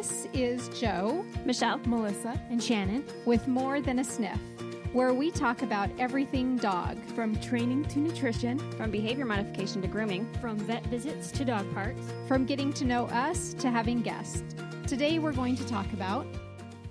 This is Joe, Michelle, Melissa, and Shannon with More Than a Sniff, where we talk about everything dog. from training to nutrition, from behavior modification to grooming. from vet visits to dog parks. From getting to know us to having guests. Today we're going to talk about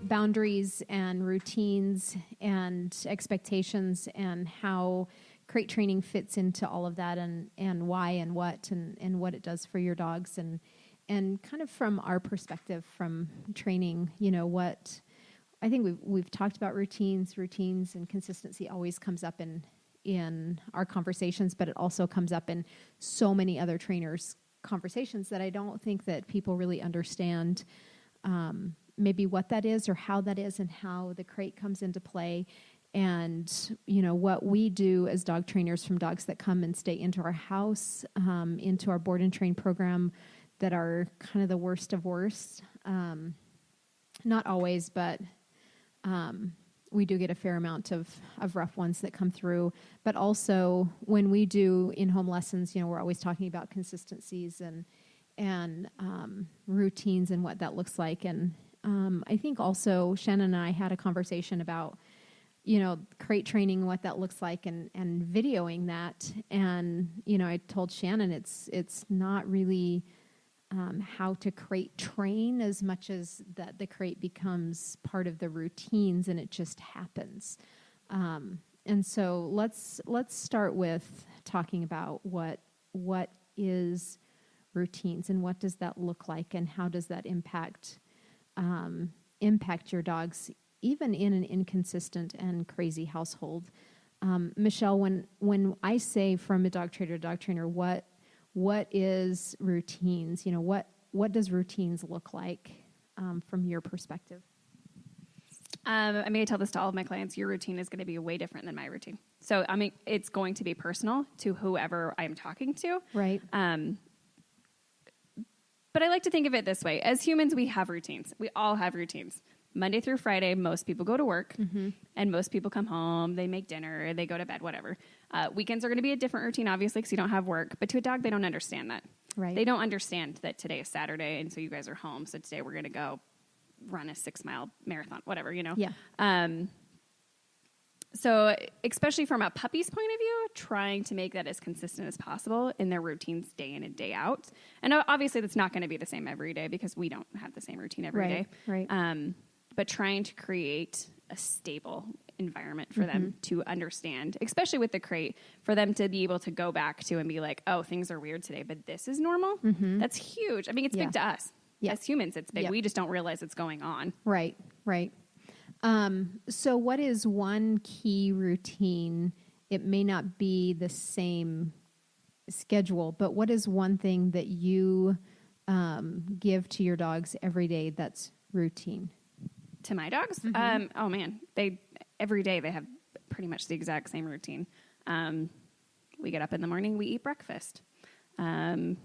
boundaries and routines and expectations and how crate training fits into all of that and why and what it does for your dogs and kind of from our perspective from training, what I think we've talked about routines and consistency always comes up in our conversations, but it also comes up in so many other trainers' conversations that I don't think that people really understand maybe what that is or how that is and how the crate comes into play. And, what we do as dog trainers from dogs that come and stay into our house, into our board and train program that are kind of the worst of worst. Not always, but we do get a fair amount of rough ones that come through. But also when we do in-home lessons, we're always talking about consistencies and routines and what that looks like. And I think also Shannon and I had a conversation about crate training and what that looks like and videoing that. And, I told Shannon it's not really how to crate train as much as that the crate becomes part of the routines and it just happens. And so let's start with talking about what is routines and what does that look like and how does that impact your dogs even in an inconsistent and crazy household. Michelle, when I say from a dog trainer to dog trainer, what is routines? What does routines look like from your perspective? I tell this to all of my clients. Your routine is going to be way different than my routine. So, it's going to be personal to whoever I'm talking to. Right. But I like to think of it this way. As humans, we have routines. We all have routines. Monday through Friday, most people go to work, and most people come home, they make dinner, they go to bed, whatever. Weekends are going to be a different routine, obviously, because you don't have work. But to a dog, they don't understand that. Right. They don't understand that today is Saturday, and so you guys are home. So today we're going to go run a 6-mile marathon, whatever, Yeah. So especially from a puppy's point of view, trying to make that as consistent as possible in their routines day in and day out. And obviously that's not going to be the same every day because we don't have the same routine every day. Right. But trying to create a stable environment for them to understand, especially with the crate, for them to be able to go back to and be like, oh, things are weird today, but this is normal. That's huge. It's big to us. Yeah. As humans, it's big. Yep. We just don't realize it's going on. Right. So what is one key routine? It may not be the same schedule, but what is one thing that you give to your dogs every day that's routine? To my dogs? Oh man, every day they have pretty much the exact same routine. We get up in the morning, we eat breakfast. So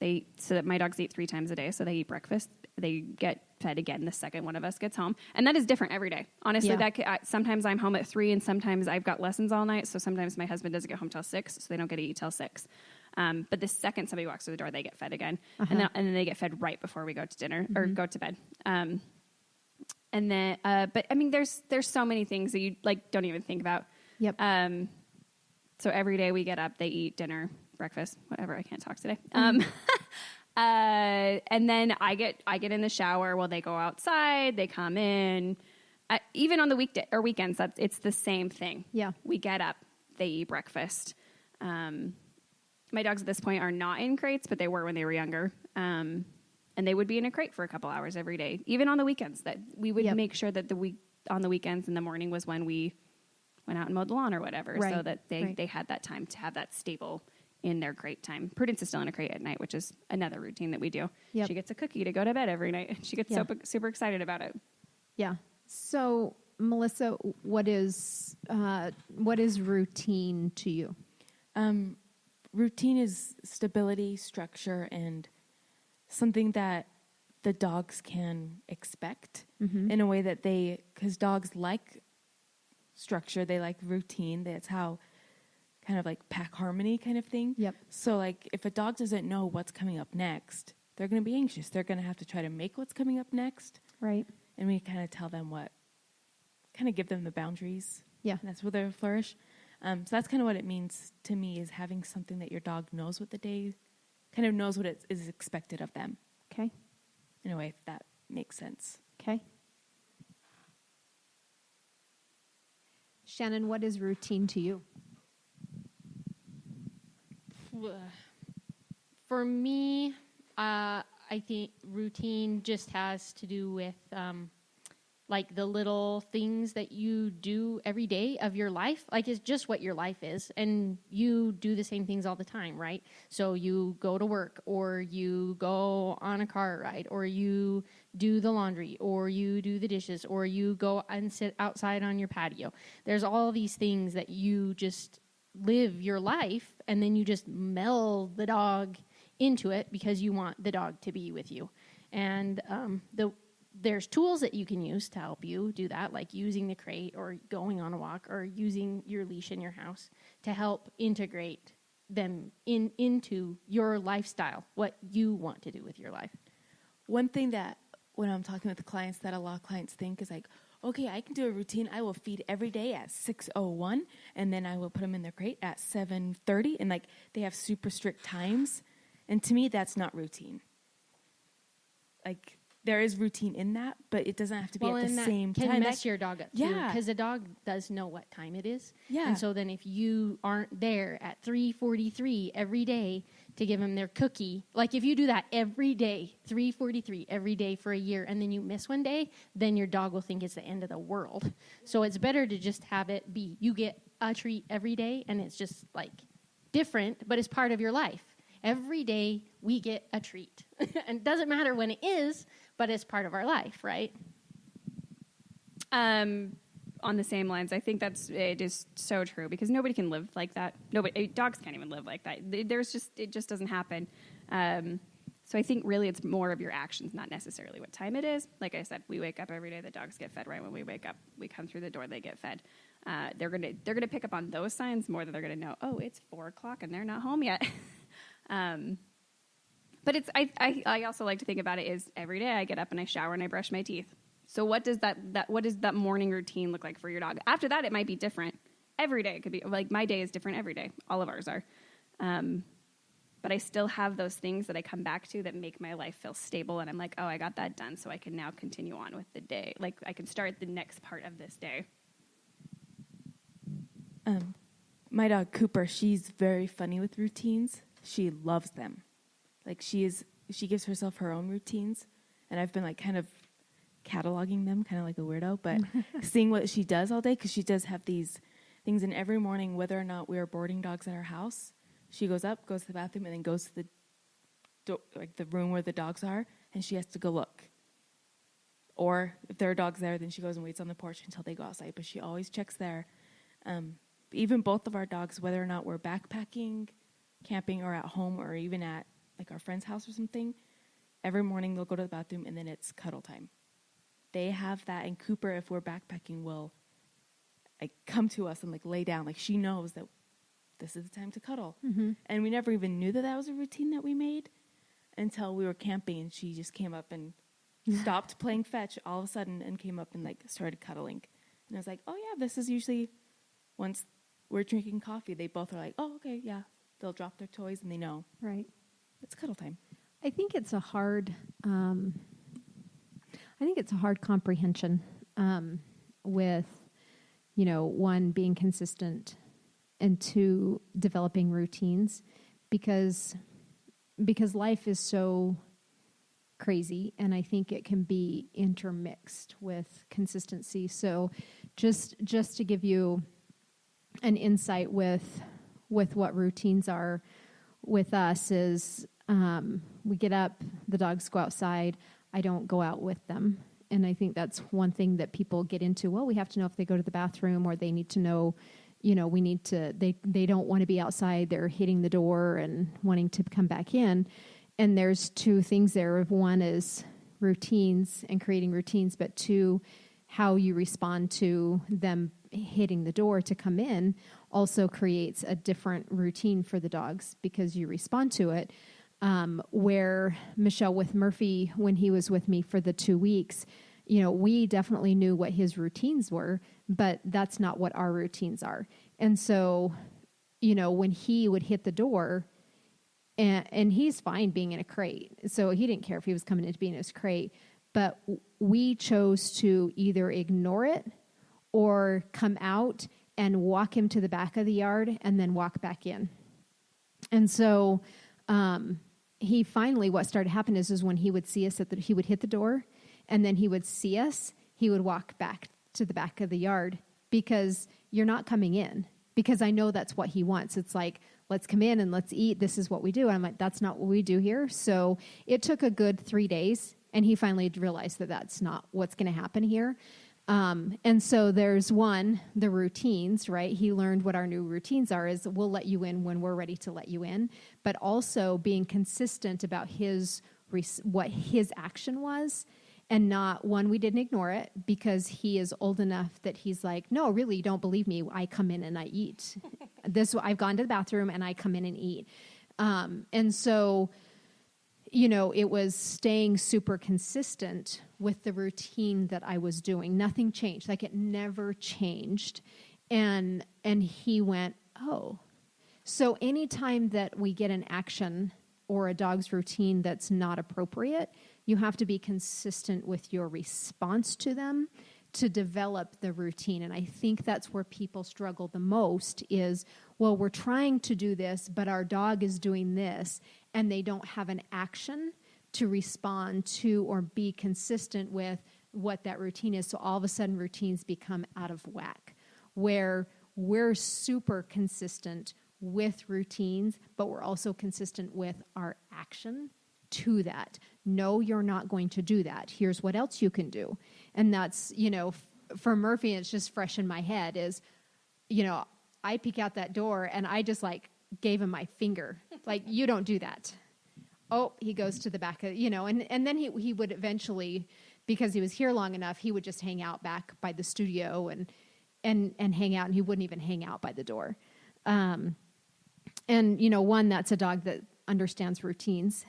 that my dogs eat 3 times a day, so they eat breakfast. They get fed again the second one of us gets home, and that is different every day. Honestly, sometimes I'm home at 3, and sometimes I've got lessons all night. So sometimes my husband doesn't get home till 6, so they don't get to eat till 6. But the second somebody walks through the door, they get fed again, and then they get fed right before we go to dinner or go to bed. And then, but there's so many things that you don't even think about. Yep. So every day we get up, they eat dinner, breakfast, whatever. I can't talk today. And then I get in the shower while they go outside. They come in. Even on the weekday or weekends, it's the same thing. Yeah. We get up, they eat breakfast. My dogs at this point are not in crates, but they were when they were younger. And they would be in a crate for a couple hours every day, even on the weekends. That we would make sure that on the weekends in the morning was when we went out and mowed the lawn or whatever, so that they had that time to have that stable in their crate time. Prudence is still in a crate at night, which is another routine that we do. Yep. She gets a cookie to go to bed every night. She gets super excited about it. Yeah. So, Melissa, what is routine to you? Routine is stability, structure, and something that the dogs can expect in a way that because dogs like structure, they like routine. That's how kind of like pack harmony kind of thing. Yep. So like if a dog doesn't know what's coming up next, they're going to be anxious. They're going to have to try to make what's coming up next. Right. And we kind of tell them kind of give them the boundaries. Yeah. And that's where they flourish. So that's kind of what it means to me, is having something that your dog knows what the day, kind of knows what is expected of them. Okay. In a way, if that makes sense. Okay. Shannon, what is routine to you? For me, I think routine just has to do with like the little things that you do every day of your life. Like, it's just what your life is, and you do the same things all the time, right? So you go to work, or you go on a car ride, or you do the laundry, or you do the dishes, or you go and sit outside on your patio. There's all these things that you just live your life, and then you just meld the dog into it because you want the dog to be with you. And there's tools that you can use to help you do that, like using the crate or going on a walk or using your leash in your house to help integrate them into your lifestyle, what you want to do with your life. One thing that when I'm talking with the clients that a lot of clients think is like, okay, I can do a routine. I will feed every day at 6:01, and then I will put them in their crate at 7:30, and like they have super strict times. And to me, that's not routine. Like, there is routine in that, but it doesn't have to be at the same time. Can mess your dog up too, Yeah. because the dog does know what time it is. Yeah. And so then if you aren't there at 3:43 every day to give them their cookie, like if you do that every day, 3:43 every day for a year, and then you miss one day, then your dog will think it's the end of the world. So it's better to just have it be, you get a treat every day, and it's just like different, but it's part of your life. Every day we get a treat. And it doesn't matter when it is, but it's part of our life, right? On the same lines, I think it is so true, because nobody can live like that. Dogs can't even live like that. It just doesn't happen. So I think really it's more of your actions, not necessarily what time it is. Like I said, we wake up every day. The dogs get fed right when we wake up. We come through the door, they get fed. They're gonna pick up on those signs more than they're gonna know, oh, it's 4:00 and they're not home yet. But I also like to think about it is every day I get up and I shower and I brush my teeth. So what does that morning routine look like for your dog? After that, it might be different. Every day it could be like my day is different every day. All of ours are. But I still have those things that I come back to that make my life feel stable. And I'm like, oh, I got that done. So I can now continue on with the day. Like I can start the next part of this day. My dog Cooper, she's very funny with routines. She loves them. Like she gives herself her own routines, and I've been like kind of cataloging them, kind of like a weirdo, but seeing what she does all day, because she does have these things. And every morning, whether or not we are boarding dogs at our house, she goes up, goes to the bathroom, and then goes to the room where the dogs are, and she has to go look. Or if there are dogs there, then she goes and waits on the porch until they go outside. But she always checks there. Even both of our dogs, whether or not we're backpacking, camping, or at home, or even at like our friend's house or something, every morning they'll go to the bathroom and then it's cuddle time. They have that, and Cooper, if we're backpacking, will like come to us and like lay down. Like she knows that this is the time to cuddle. Mm-hmm. And we never even knew that was a routine that we made until we were camping, and she just came up and stopped playing fetch all of a sudden and came up and like started cuddling. And I was like, oh yeah, this is usually once we're drinking coffee, they both are like, oh, okay, yeah. They'll drop their toys and they know. Right. It's cuddle time. I think it's a hard comprehension with, one, being consistent, and two, developing routines, because life is so crazy, and I think it can be intermixed with consistency. So just to give you an insight with what routines are with us is we get up, the dogs go outside. I don't go out with them. And I think that's one thing that people get into. Well, we have to know if they go to the bathroom, or they need to know, they don't want to be outside. They're hitting the door and wanting to come back in. And there's two things there. One is routines and creating routines, but two, how you respond to them hitting the door to come in also creates a different routine for the dogs because you respond to it. where Michelle with Murphy, when he was with me for the 2 weeks, we definitely knew what his routines were, but that's not what our routines are. And so, when he would hit the door, and he's fine being in a crate, so he didn't care if he was coming in to be in his crate, but we chose to either ignore it or come out and walk him to the back of the yard and then walk back in. And so he finally, what started happening is when he would see us, he would hit the door, and then he would see us, he would walk back to the back of the yard, because you're not coming in, because I know that's what he wants. It's like, let's come in and let's eat. This is what we do. And I'm like, that's not what we do here. So it took a good 3 days, and he finally realized that that's not what's going to happen here. And so there's the routines, right? He learned what our new routines are, is we'll let you in when we're ready to let you in, but also being consistent about what his action was, and not, we didn't ignore it, because he is old enough that he's like, no, really, you don't believe me. I come in and I eat. I've gone to the bathroom and I come in and eat. And so, it was staying super consistent with the routine that I was doing. Nothing changed. Like, it never changed. And he went, oh. So anytime that we get an action or a dog's routine that's not appropriate, you have to be consistent with your response to them to develop the routine. And I think that's where people struggle the most is, well, we're trying to do this, but our dog is doing this, and they don't have an action to respond to or be consistent with what that routine is. So all of a sudden routines become out of whack, where we're super consistent with routines, but we're also consistent with our action to that. No, you're not going to do that. Here's what else you can do. And that's, for Murphy, it's just fresh in my head is, I peek out that door and I just gave him my finger. Like, you don't do that. Oh, he goes to the back of, and then he would eventually, because he was here long enough, he would just hang out back by the studio and hang out, and he wouldn't even hang out by the door. And, that's a dog that understands routines,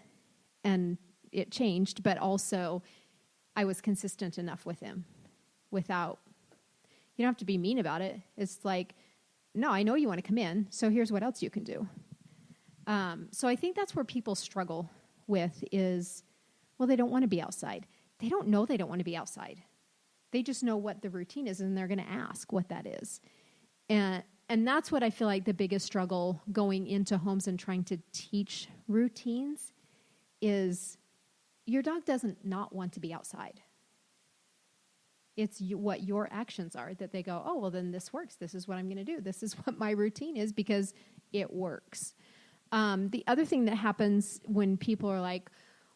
and it changed, but also I was consistent enough with him without, you don't have to be mean about it. It's like, no, I know you want to come in, so here's what else you can do. So I think that's where people struggle with is, well, they don't want to be outside. They don't know they don't want to be outside. They just know what the routine is, and they're going to ask what that is. And that's what I feel like the biggest struggle going into homes and trying to teach routines is, your dog doesn't not want to be outside. It's what your actions are that they go, oh, well, then this works. This is what I'm going to do. This is what my routine is because it works. The other thing that happens when people are like,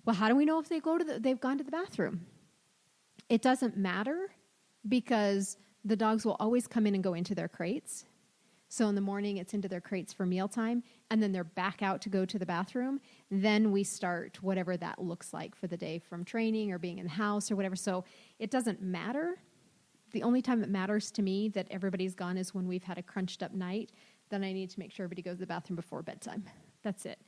well, how do we know if they've gone to the bathroom? It doesn't matter, because the dogs will always come in and go into their crates. So in the morning, it's into their crates for mealtime, and then they're back out to go to the bathroom. Then we start whatever that looks like for the day from training or being in the house or whatever. So it doesn't matter. The only time it matters to me that everybody's gone is when we've had a crunched up night. Then I need to make sure everybody goes to the bathroom before bedtime. That's it.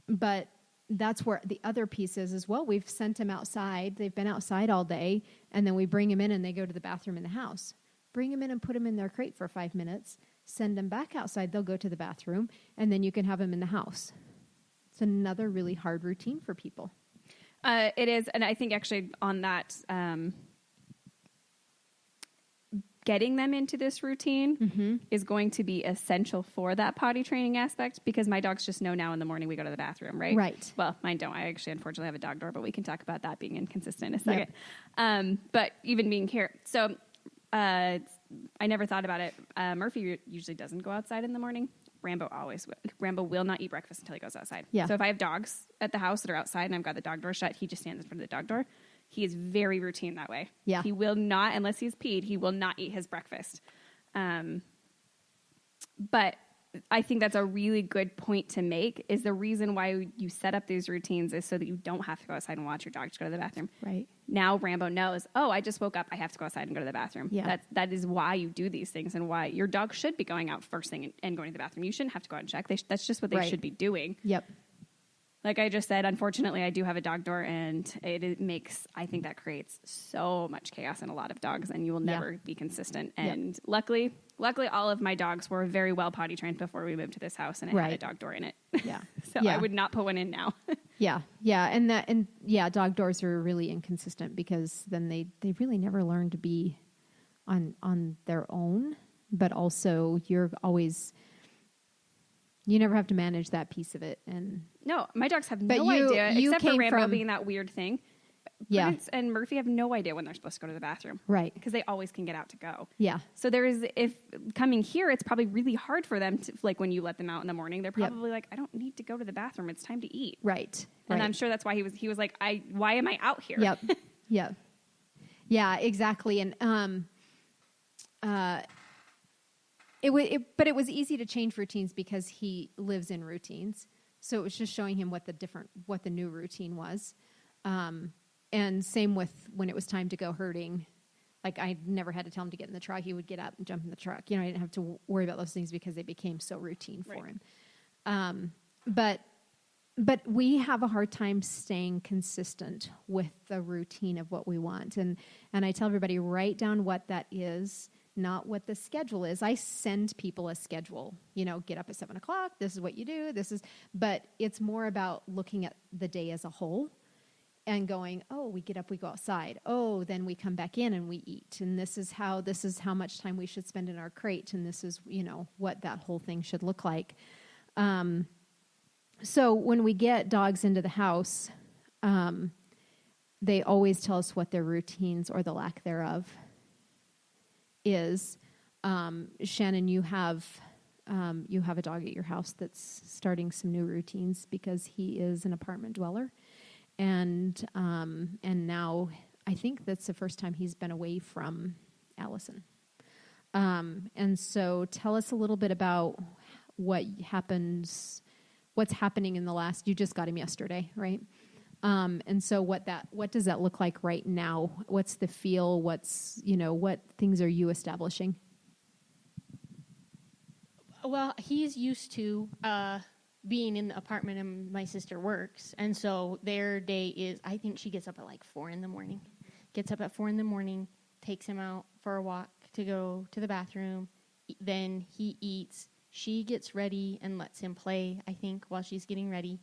But that's where the other piece is as well. We've sent them outside. They've been outside all day, and then we bring them in and they go to the bathroom in the house. Bring them in and put them in their crate for 5 minutes. Send them back outside. They'll go to the bathroom, and then you can have them in the house. It's another really hard routine for people. It is, and I think actually on that, getting them into this routine is going to be essential for that potty training aspect, because my dogs just know now in the morning we go to the bathroom, right? Right. Well, mine don't. I actually unfortunately have a dog door, but we can talk about that being inconsistent in a second. Yep. But even being here, so I never thought about it. Murphy usually doesn't go outside in the morning. Rambo always will. Rambo will not eat breakfast until he goes outside. Yeah. So if I have dogs at the house that are outside and I've got the dog door shut, he just stands in front of the dog door. He is very routine that way. Yeah. He will not, unless he's peed, he will not eat his breakfast. But I think that's a really good point to make, is the reason why you set up these routines is so that you don't have to go outside and watch your dog to go to the bathroom. Right. Now Rambo knows, oh, I just woke up, I have to go outside and go to the bathroom. Yeah. That is why you do these things, and why your dog should be going out first thing and going to the bathroom. You shouldn't have to go out and check. That's just what they should be doing. Yep. like I just said, unfortunately, I do have a dog door, and I think that creates so much chaos in a lot of dogs, and you will never be consistent. And luckily, all of my dogs were very well potty trained before we moved to this house, and it had a dog door in it. Yeah. So I would not put one in now. Yeah. Dog doors are really inconsistent because then they really never learn to be on their own, but also you never have to manage that piece of it. And no, my dogs have no idea, except for Rambo being that weird thing. Prudence and Murphy have no idea when they're supposed to go to the bathroom. Right. Because they always can get out to go. Yeah. So if coming here, it's probably really hard for them to, like when you let them out in the morning, they're probably like, I don't need to go to the bathroom. It's time to eat. Right. And I'm sure that's why he was like, why am I out here? Yep. Yep. Yeah, exactly. And, but it was easy to change routines because he lives in routines. So it was just showing him what the new routine was. And same with when it was time to go herding. Like I never had to tell him to get in the truck. He would get up and jump in the truck. I didn't have to worry about those things because they became so routine for him. But we have a hard time staying consistent with the routine of what we want. And I tell everybody, write down what that is, not what the schedule is. I send people a schedule, get up at 7:00. This is what you do. But it's more about looking at the day as a whole and going, oh, we get up, we go outside. Oh, then we come back in and we eat. And this is how much time we should spend in our crate. And this is, what that whole thing should look like. So when we get dogs into the house, they always tell us what their routines or the lack thereof is. Shannon, you have a dog at your house that's starting some new routines because he is an apartment dweller. And now I think that's the first time he's been away from Allison. And so tell us a little bit about what's happening in the last, you just got him yesterday, right? And so what does that look like right now? What's the feel? What things are you establishing? Well, he's used to being in the apartment and my sister works. And so their day is, I think she gets up at like 4 a.m. Gets up at 4 a.m, takes him out for a walk to go to the bathroom. Then he eats. She gets ready and lets him play, I think, while she's getting ready.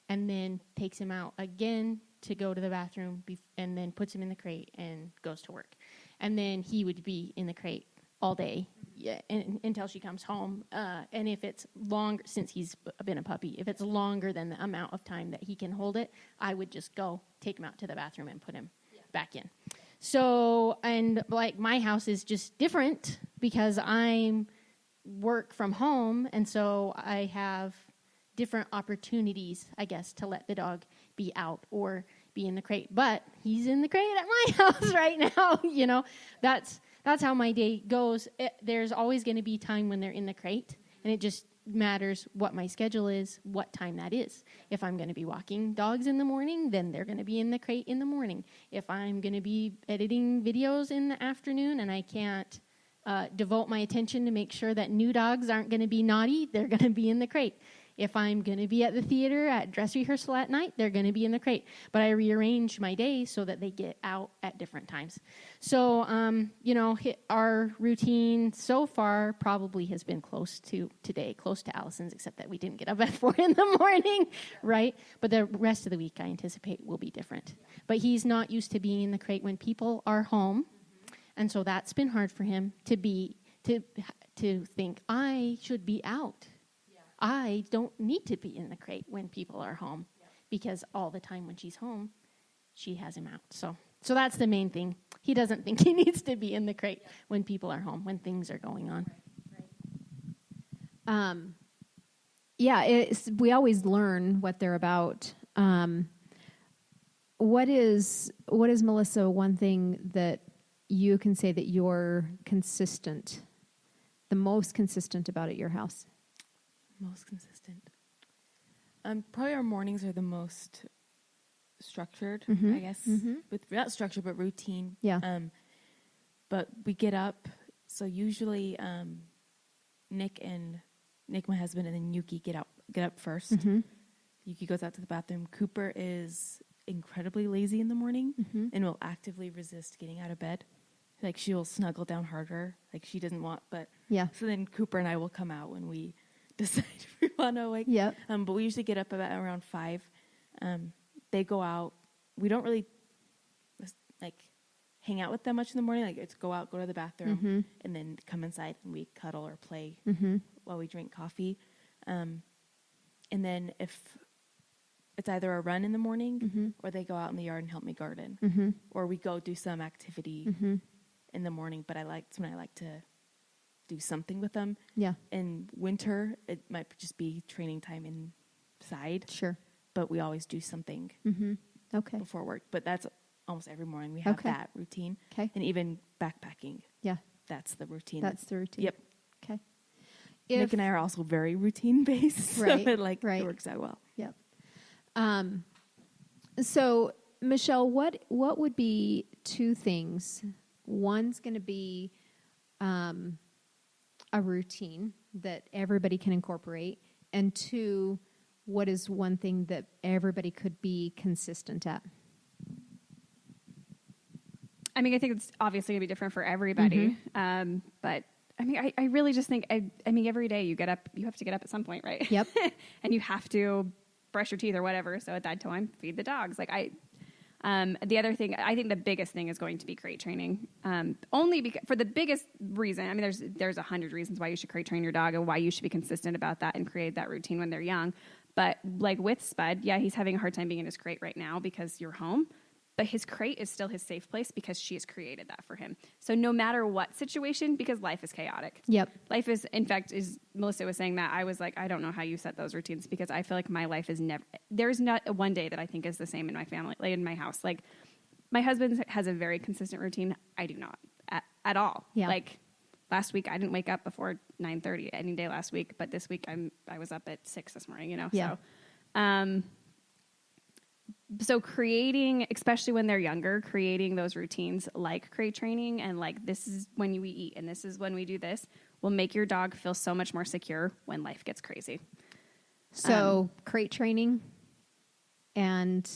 And then takes him out again to go to the bathroom and then puts him in the crate and goes to work. And then he would be in the crate all day until she comes home. And if it's longer, since he's been a puppy, if it's longer than the amount of time that he can hold it, I would just go take him out to the bathroom and put him back in. So, and like my house is just different because I'm work from home, and so I have different opportunities, I guess, to let the dog be out or be in the crate. But he's in the crate at my house right now. That's how my day goes. There's always going to be time when they're in the crate, and it just matters what my schedule is, what time that is. If I'm going to be walking dogs in the morning, then they're going to be in the crate in the morning. If I'm going to be editing videos in the afternoon and I can't devote my attention to make sure that new dogs aren't going to be naughty, they're going to be in the crate. If I'm going to be at the theater at dress rehearsal at night, they're going to be in the crate. But I rearrange my day so that they get out at different times. So, our routine so far probably has been close to Allison's, except that we didn't get up at 4 a.m, right? But the rest of the week I anticipate will be different. But he's not used to being in the crate when people are home. And so that's been hard for him to think, I should be out. I don't need to be in the crate when people are home because all the time when she's home, she has him out. So that's the main thing. He doesn't think he needs to be in the crate when people are home, when things are going on. We always learn what they're about. What is Melissa, one thing that you can say that you're consistent, the most consistent about at your house? Most consistent. Probably our mornings are the most structured, I guess. With not structure, but routine. Yeah. But we get up. So usually, Nick, my husband, and then Yuki get up first. Yuki goes out to the bathroom. Cooper is incredibly lazy in the morning and will actively resist getting out of bed. Like, she will snuggle down harder. Like, she doesn't want, but Yeah. So then Cooper and I will come out when we decide if we want to wake. Yep. But we usually get up about around 5. They go out. We don't really like hang out with them much in the morning. Like, it's go out, go to the bathroom, and then come inside and we cuddle or play while we drink coffee. And then if it's either a run in the morning or they go out in the yard and help me garden, or we go do some activity in the morning. But that's when I like to do something with them. Yeah. In winter, it might just be training time inside, Sure. but we always do something Okay. before work. But that's almost every morning we have Okay. that routine. Okay. And even backpacking, Yeah. that's the routine. That's the routine. Yep. Okay. Nick and I are also very routine based, Right, so it right. it works out well. Yep. So Michelle, what would be 2 things? One's going to be a routine that everybody can incorporate, and 2, what is one thing that everybody could be consistent at? I mean, I think it's obviously going to be different for everybody. But I mean, I really just think, I mean, every day you have to get up at some point, right? Yep. And you have to brush your teeth or whatever. So at that time, feed the dogs. Like the other thing, I think the biggest thing is going to be crate training. Only because, for the biggest reason, I mean, there's 100 reasons why you should crate train your dog and why you should be consistent about that and create that routine when they're young. But like with Spud, yeah, he's having a hard time being in his crate right now because you're home. But his crate is still his safe place because she has created that for him. So no matter what situation, because life is chaotic. Yep. Life is, in fact, Melissa was saying that, I was like, I don't know how you set those routines because I feel like my life is there's not one day that I think is the same in my family, like in my house. Like my husband has a very consistent routine. I do not at all. Yeah. Like last week, I didn't wake up before 9:30 any day last week, but this week I was up at 6 this morning, you know? Yeah. So creating, especially when they're younger, creating those routines like crate training and like this is when we eat and this is when we do this will make your dog feel so much more secure when life gets crazy. So crate training and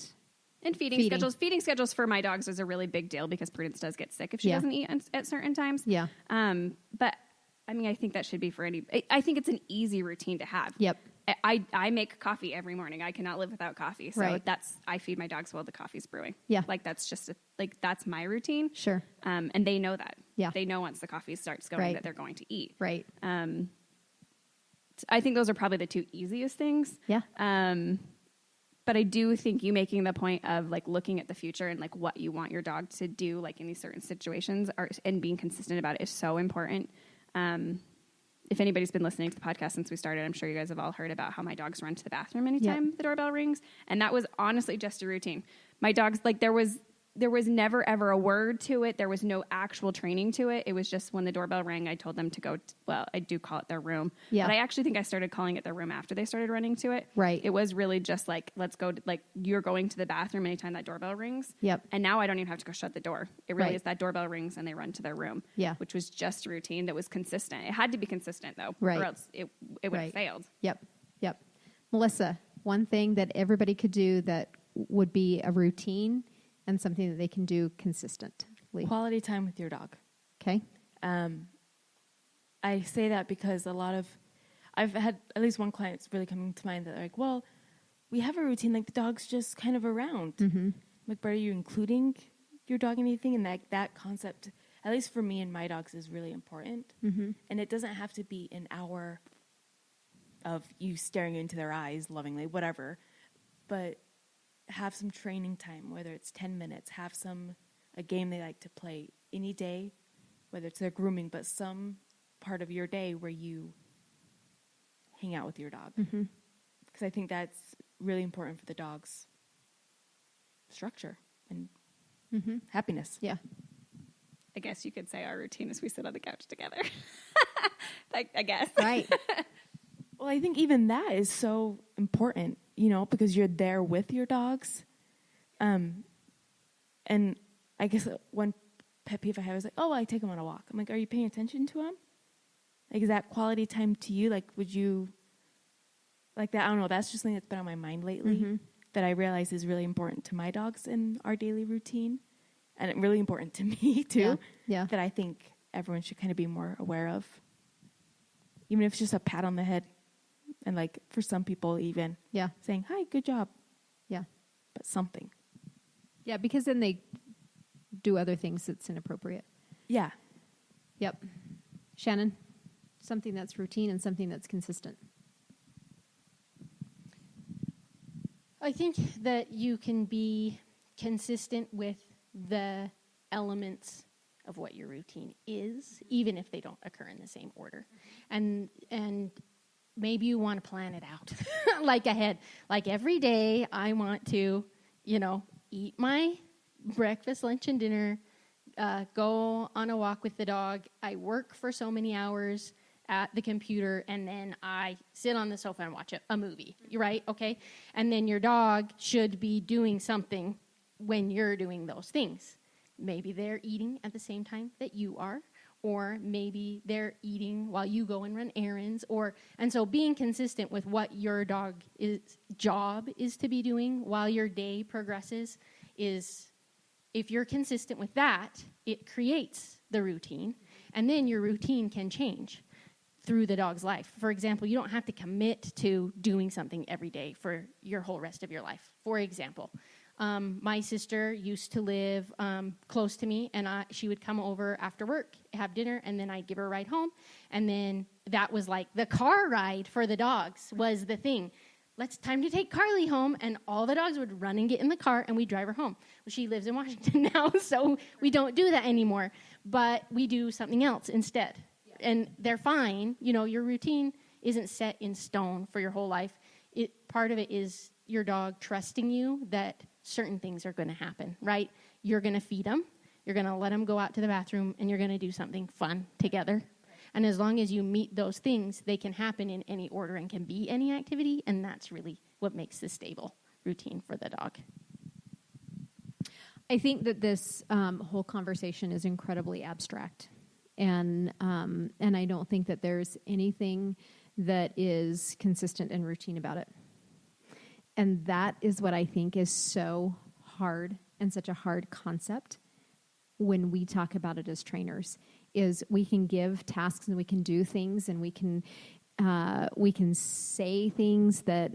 feeding schedules. Feeding schedules for my dogs is a really big deal because Prudence does get sick if she doesn't eat at certain times. Yeah. But I mean, I think that should be for I think it's an easy routine to have. Yep. I make coffee every morning. I cannot live without coffee. So Right. I feed my dogs while the coffee's brewing. Yeah. Like that's just that's my routine. Sure. And they know that. Yeah. They know once the coffee starts going Right. that they're going to eat. Right. I think those are probably the 2 easiest things. Yeah. But I do think you making the point of like looking at the future and like what you want your dog to do like in these certain situations and being consistent about it is so important. If anybody's been listening to the podcast since we started, I'm sure you guys have all heard about how my dogs run to the bathroom anytime the doorbell rings. And that was honestly just a routine. My dogs, like there was never ever a word to it. There was no actual training to it. It was just when the doorbell rang, I told them to go, I do call it their room. Yeah. But I actually think I started calling it their room after they started running to it. Right. It was really just like, let's go, like you're going to the bathroom anytime that doorbell rings. Yep. And now I don't even have to go shut the door. It really Right. is that doorbell rings and they run to their room. Yeah. Which was just a routine that was consistent. It had to be consistent though. Right. Or else it would Right. have failed. Yep. Yep. Melissa, one thing that everybody could do that would be a routine and something that they can do consistently. Quality time with your dog. Okay. I say that because I've had at least one client that's really coming to mind that they're like, well, we have a routine, like the dog's just kind of around. Mm-hmm. Like, but are you including your dog in anything? And that concept, at least for me and my dogs, is really important. Mm-hmm. And it doesn't have to be an hour of you staring into their eyes lovingly, whatever, but have some training time, whether it's 10 minutes, have a game they like to play any day, whether it's their grooming, but some part of your day where you hang out with your dog. Because I think that's really important for the dog's structure and happiness. Yeah. I guess you could say our routine is we sit on the couch together. I guess. Right. Well, I think even that is so important, because you're there with your dogs. And I guess one pet peeve I have is like, I take them on a walk. I'm like, are you paying attention to them? Like, is that quality time to you? Like, would you, like that. I don't know. That's just something that's been on my mind lately that I realize is really important to my dogs in our daily routine, and really important to me too. Yeah. That I think everyone should kind of be more aware of, even if it's just a pat on the head, and like for some people even saying, "Hi, good job." Yeah. But something. Yeah, because then they do other things that's inappropriate. Yeah. Yep. Shannon, something that's routine and something that's consistent. I think that you can be consistent with the elements of what your routine is, even if they don't occur in the same order. And maybe you want to plan it out like ahead. Like every day I want to, eat my breakfast, lunch, and dinner, go on a walk with the dog. I work for so many hours at the computer, and then I sit on the sofa and watch a movie, right? Okay? And then your dog should be doing something when you're doing those things. Maybe they're eating at the same time that you are, or maybe they're eating while you go and run errands, and so being consistent with what your dog's job is to be doing while your day progresses is, if you're consistent with that, it creates the routine, and then your routine can change through the dog's life. For example, you don't have to commit to doing something every day for your whole rest of your life. For example, my sister used to live close to me, and she would come over after work, have dinner, and then I'd give her a ride home. And then that was like the car ride for the dogs was the thing. Time to take Carly home, and all the dogs would run and get in the car, and we'd drive her home. Well, she lives in Washington now, so we don't do that anymore, but we do something else instead. And they're fine. Your routine isn't set in stone for your whole life. Part of it is your dog trusting you that certain things are going to happen, right? You're going to feed them. You're going to let them go out to the bathroom, and you're going to do something fun together. And as long as you meet those things, they can happen in any order and can be any activity, and that's really what makes the stable routine for the dog. I think that this whole conversation is incredibly abstract. And I don't think that there's anything that is consistent and routine about it. And that is what I think is so hard and such a hard concept when we talk about it as trainers, is we can give tasks and we can do things and we can say things that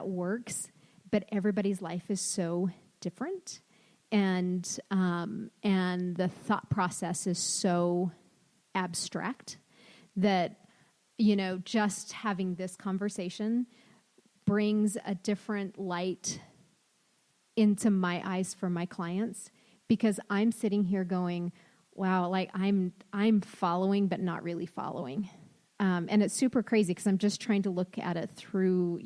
works, but everybody's life is so different. And the thought process is so abstract that, just having this conversation brings a different light into my eyes for my clients, because I'm sitting here going, wow, like I'm following, but not really following. And it's super crazy because I'm just trying to look at it through,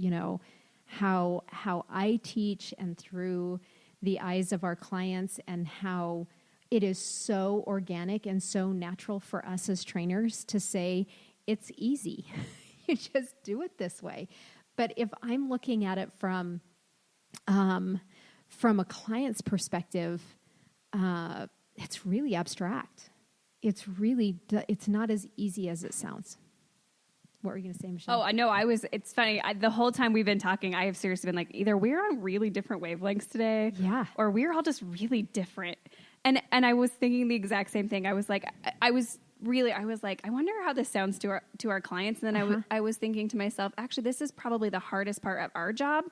how I teach and through the eyes of our clients, and how it is so organic and so natural for us as trainers to say, it's easy. You just do it this way. But if I'm looking at it from a client's perspective, it's really abstract. It's not as easy as it sounds. What were you going to say, Michelle? Oh, I know. It's funny. The whole time we've been talking, I have seriously been like, either we're on really different wavelengths today, or we're all just really different. And I was thinking the exact same thing. I was like, I wonder how this sounds to our clients. And then I was thinking to myself, actually, this is probably the hardest part of our job,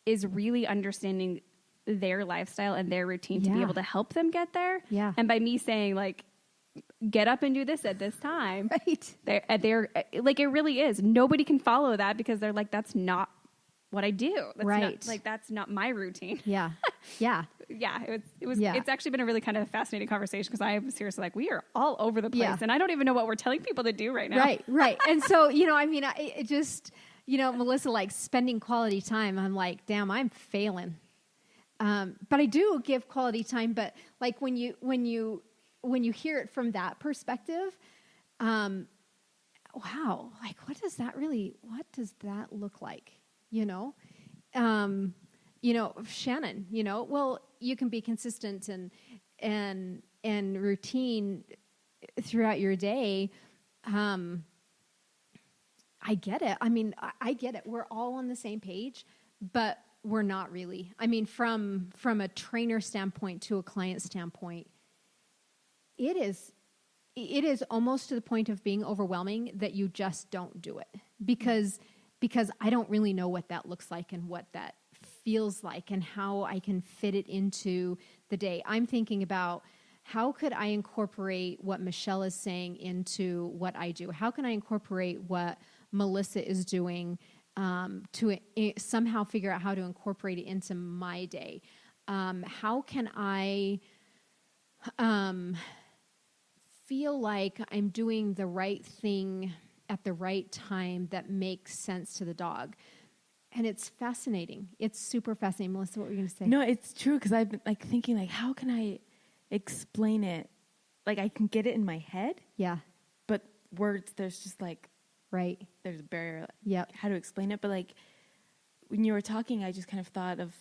is really understanding their lifestyle and their routine to be able to help them get there. Yeah. And by me saying, like, get up and do this at this time. Right. They're like, it really is. Nobody can follow that because they're like, that's not what I do. That's right. That's not my routine. Yeah. Yeah. Yeah. It's actually been a really kind of fascinating conversation, because I am seriously like, we are all over the place and I don't even know what we're telling people to do right now. Right. And so, it just, Melissa, like spending quality time, I'm like, damn, I'm failing. But I do give quality time, but like when you hear it from that perspective, wow, like what does that look like? Shannon, well, you can be consistent and routine throughout your day. I I get it. I mean, I get it. We're all on the same page, but we're not really. I mean, from a trainer standpoint to a client standpoint, it is almost to the point of being overwhelming that you just don't do it because I don't really know what that looks like and what that feels like and how I can fit it into the day. I'm thinking about how could I incorporate what Michelle is saying into what I do? How can I incorporate what Melissa is doing to somehow figure out how to incorporate it into my day? How can I feel like I'm doing the right thing at the right time that makes sense to the dog? And it's fascinating. It's super fascinating. Melissa, what were you going to say? No, it's true because I've been like thinking like, how can I explain it? Like I can get it in my head. Yeah. But words, there's just like, right. There's a barrier. Yep. How to explain it. But like when you were talking, I just kind of thought of,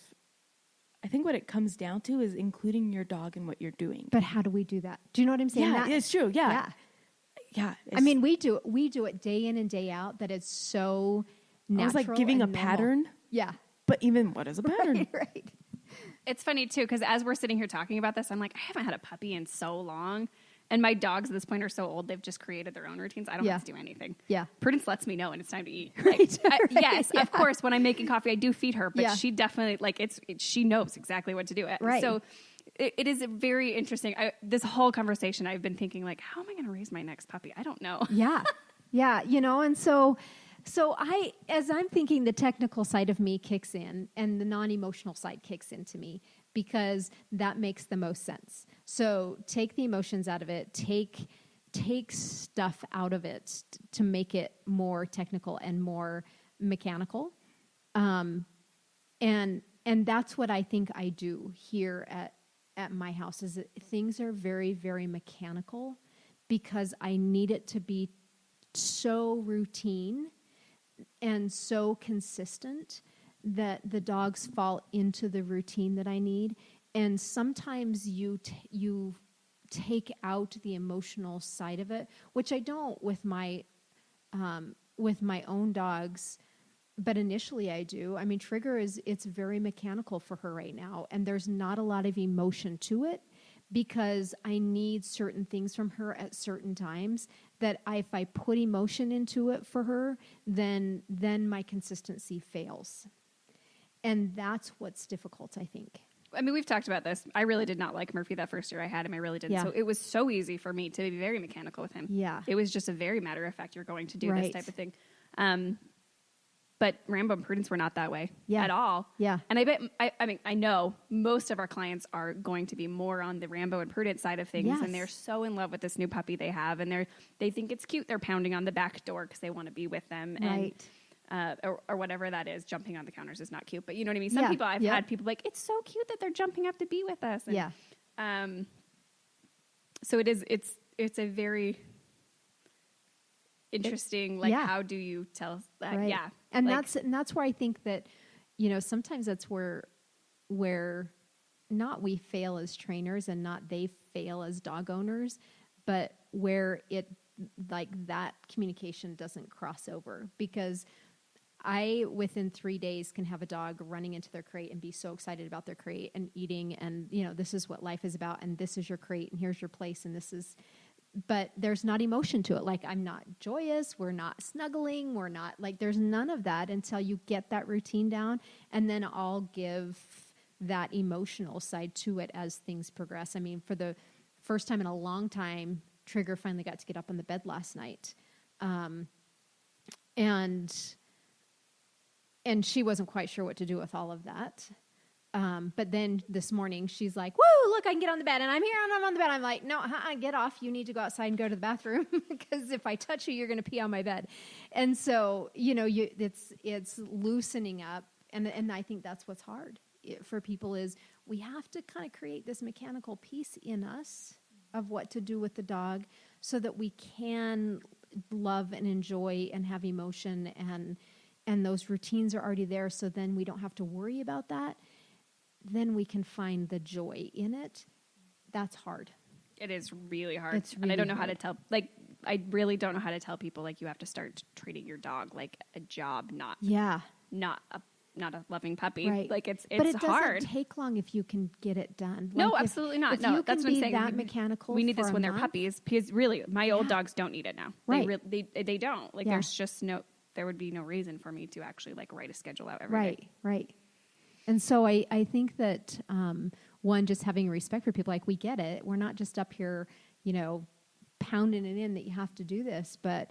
I think what it comes down to is including your dog in what you're doing. But how do we do that? Do you know what I'm saying? Yeah, it's true. Yeah. Yeah. Yeah. I mean, we do it day in and day out that it's so natural. I was like giving a and normal. pattern. Yeah. But even what is a pattern? Right. It's funny too, because as we're sitting here talking about this, I'm like, I haven't had a puppy in so long. And my dogs at this point are so old, they've just created their own routines. I don't Yeah. have to do anything. Yeah. Prudence lets me know when it's time to eat. Right, Like, right, yes, yeah. of course, when I'm making coffee, I do feed her, but Yeah. she definitely, like, she knows exactly what to do. Right. So it is very interesting. This whole conversation, I've been thinking, like, how am I going to raise my next puppy? I don't know. Yeah. Yeah. You know, and so as I'm thinking, the technical side of me kicks in and the non-emotional side kicks into me because that makes the most sense. So take the emotions out of it, take stuff out of it to make it more technical and more mechanical. And that's what I think I do here at my house is that things are very, very mechanical because I need it to be so routine and so consistent that the dogs fall into the routine that I need. And sometimes you take out the emotional side of it, which I don't with my own dogs, but initially I do. I mean, Trigger it's very mechanical for her right now, and there's not a lot of emotion to it because I need certain things from her at certain times that if I put emotion into it for her, then my consistency fails. And that's what's difficult, I think. I mean, we've talked about this. I really did not like Murphy that first year I had him. I really didn't. Yeah. So it was so easy for me to be very mechanical with him. Yeah. It was just a very matter of fact, you're going to do this Right. type of thing. But Rambo and Prudence were not that way Yeah. at all. Yeah. And I know most of our clients are going to be more on the Rambo and Prudence side of things. Yes. And they're so in love with this new puppy they have. And they think it's cute. They're pounding on the back door because they want to be with them. Right. And, or whatever that is. Jumping on the counters is not cute. But you know what I mean? Some Yeah. people, I've Yep. had people like, it's so cute that they're jumping up to be with us. And, Yeah. So it's a very interesting, like, yeah. how do you tell that? Right. Yeah. And like, that's where I think that, sometimes that's where not we fail as trainers and not they fail as dog owners, but where it like that communication doesn't cross over because I, within 3 days, can have a dog running into their crate and be so excited about their crate and eating and, this is what life is about and this is your crate and here's your place and but there's not emotion to it. Like, I'm not joyous. We're not snuggling. We're not like, there's none of that until you get that routine down. And then I'll give that emotional side to it as things progress. I mean, for the first time in a long time, Trigger finally got to get up on the bed last night. And she wasn't quite sure what to do with all of that. But then this morning she's like, woo, look, I can get on the bed and I'm here and I'm on the bed. I'm like, no, get off. You need to go outside and go to the bathroom because if I touch you, you're going to pee on my bed. And so, it's loosening up. And I think that's what's hard for people is we have to kind of create this mechanical piece in us of what to do with the dog so that we can love and enjoy and have emotion and those routines are already there. So then we don't have to worry about that. Then we can find the joy in it. That's hard. it is really hard. It's and I don't know really how to tell. Like, I really don't know how to tell people like you have to start treating your dog like a job, not a loving puppy. Right. Like it's but it hard. doesn't take long if you can get it done. No, Like, absolutely not. If No, you that's can what I'm be saying. that mechanical. We need for this a when they're month. puppies because really, my old dogs don't need it now. Right. They don't. Like Yeah. there's just there would be no reason for me to actually like write a schedule out every day. Right. And so I think that one, just having respect for people, like we get it. We're not just up here, pounding it in that you have to do this, but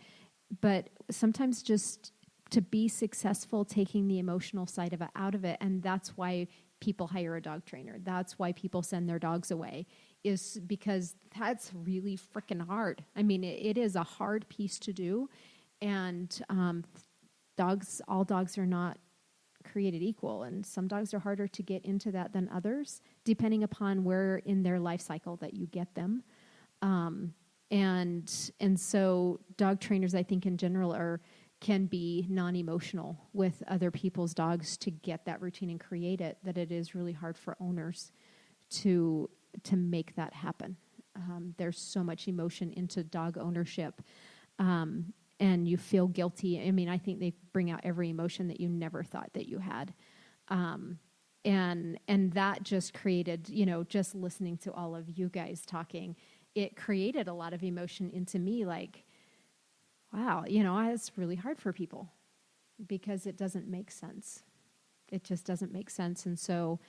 sometimes just to be successful, taking the emotional side of it out of it, and that's why people hire a dog trainer. That's why people send their dogs away, is because that's really freaking hard. I mean, it is a hard piece to do, and all dogs are not created equal, and some dogs are harder to get into that than others, depending upon where in their life cycle that you get them. And so dog trainers, I think in general, can be non-emotional with other people's dogs to get that routine and create it, that it is really hard for owners to make that happen. There's so much emotion into dog ownership, and you feel guilty. I mean, I think they bring out every emotion that you never thought that you had. And that just created, just listening to all of you guys talking, it created a lot of emotion into me, like, wow, it's really hard for people because it doesn't make sense. It just doesn't make sense. And so,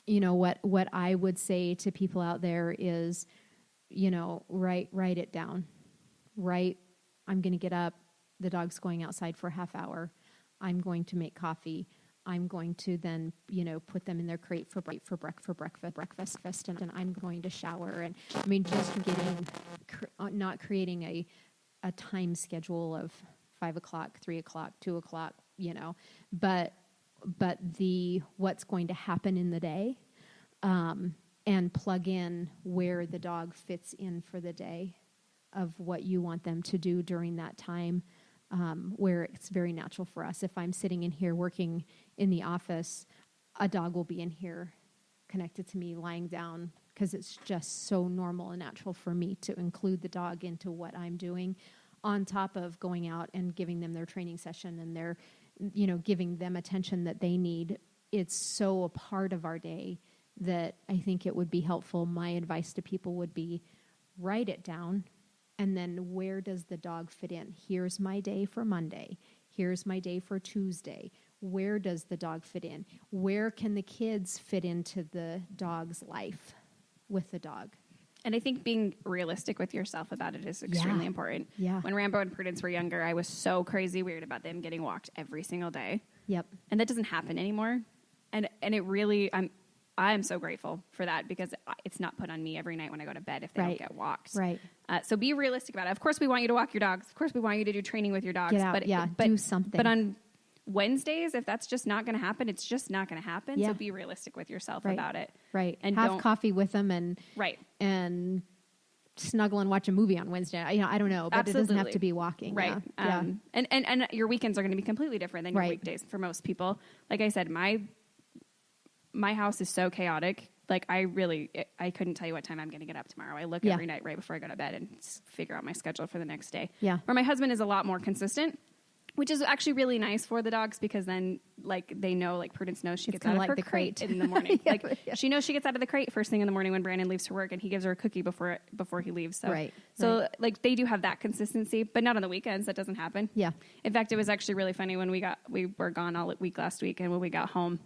what I would say to people out there is, write it down. I'm going to get up. The dog's going outside for a half hour. I'm going to make coffee. I'm going to then, put them in their crate for breakfast, and I'm going to shower. And I mean, just not creating a time schedule of 5 o'clock, 3 o'clock, 2 o'clock, but what's going to happen in the day, and plug in where the dog fits in for the day of what you want them to do during that time. Where it's very natural for us. If I'm sitting in here working in the office, a dog will be in here connected to me lying down, because it's just so normal and natural for me to include the dog into what I'm doing, on top of going out and giving them their training session and their, giving them attention that they need. It's so a part of our day that I think it would be helpful. My advice to people would be, write it down. And then where does the dog fit in? Here's my day for Monday. Here's my day for Tuesday. Where does the dog fit in? Where can the kids fit into the dog's life with the dog? And I think being realistic with yourself about it is extremely important. Yeah. When Rambo and Prudence were younger, I was so crazy weird about them getting walked every single day. Yep. And that doesn't happen anymore. And it really, I'm so grateful for that, because it's not put on me every night when I go to bed if they don't get walked. Right. So be realistic about it. Of course, we want you to walk your dogs. Of course, we want you to do training with your dogs. Get out, but do something. But on Wednesdays, if that's just not going to happen, it's just not going to happen. Yeah. So be realistic with yourself about it. Right. And have coffee with them and snuggle and watch a movie on Wednesday. I don't know, but Absolutely. It doesn't have to be walking. Right. Yeah. And your weekends are going to be completely different than your weekdays for most people. Like I said, my house is so chaotic. Like I couldn't tell you what time I'm going to get up tomorrow. I look every night right before I go to bed and figure out my schedule for the next day. Yeah. Where my husband is a lot more consistent, which is actually really nice for the dogs, because then like they know, like Prudence knows she gets out of her crate in the morning. She knows she gets out of the crate first thing in the morning when Brandon leaves for work, and he gives her a cookie before he leaves. So like they do have that consistency, but not on the weekends. That doesn't happen. Yeah. In fact, it was actually really funny when we were gone all week last week, and when we got home,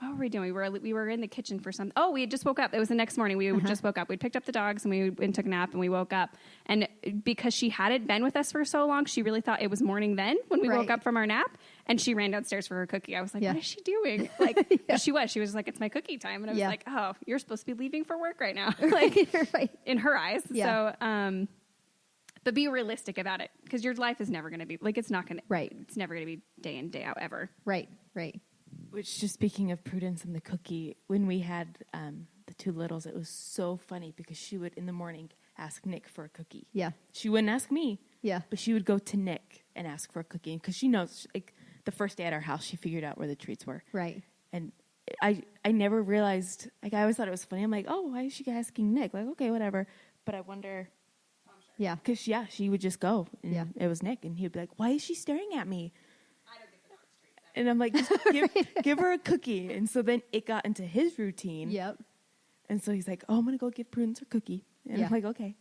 what were we doing? We were in the kitchen for something. Oh, we had just woke up. It was the next morning. We just woke up. We picked up the dogs and we went and took a nap, and we woke up. And because she hadn't been with us for so long, she really thought it was morning then when we woke up from our nap. And she ran downstairs for her cookie. I was like, what is she doing? Like, she was like, it's my cookie time. And I was like, oh, you're supposed to be leaving for work right now. Like in her eyes. Yeah. So, but be realistic about it, because your life is never going to be like, it's not going to, it's never going to be day in, day out ever. Right. Which, just speaking of Prudence and the cookie, when we had the two littles, it was so funny because she would in the morning ask Nick for a cookie. Yeah. She wouldn't ask me. Yeah. But she would go to Nick and ask for a cookie, because she knows, like, the first day at our house, she figured out where the treats were. Right. And I never realized, like, I always thought it was funny. I'm like, oh, why is she asking Nick? Like, okay, whatever. But I wonder Yeah. Because, she would just go. And Yeah. it was Nick. And he'd be like, why is she staring at me? And I'm like, just give her a cookie. And so then it got into his routine. Yep. And so he's like, oh, I'm going to go give Prudence her cookie. And Yeah. I'm like, okay.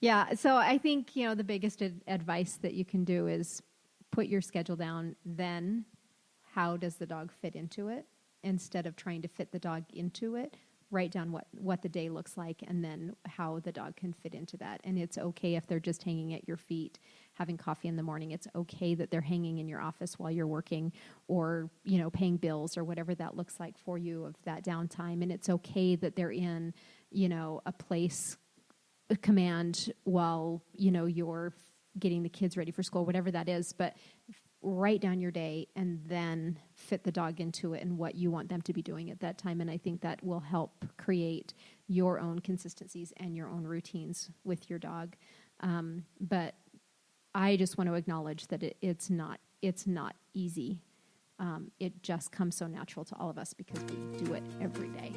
Yeah. So I think, the biggest advice that you can do is put your schedule down. Then how does the dog fit into it? Instead of trying to fit the dog into it, write down what the day looks like and then how the dog can fit into that. And it's okay if they're just hanging at your feet, having coffee in the morning. It's okay that they're hanging in your office while you're working or, paying bills or whatever that looks like for you of that downtime. And it's okay that they're in, a place, a command while, you're getting the kids ready for school, whatever that is. But write down your day and then fit the dog into it and what you want them to be doing at that time. And I think that will help create your own consistencies and your own routines with your dog. But I just want to acknowledge that it's not easy. It just comes so natural to all of us because we do it every day.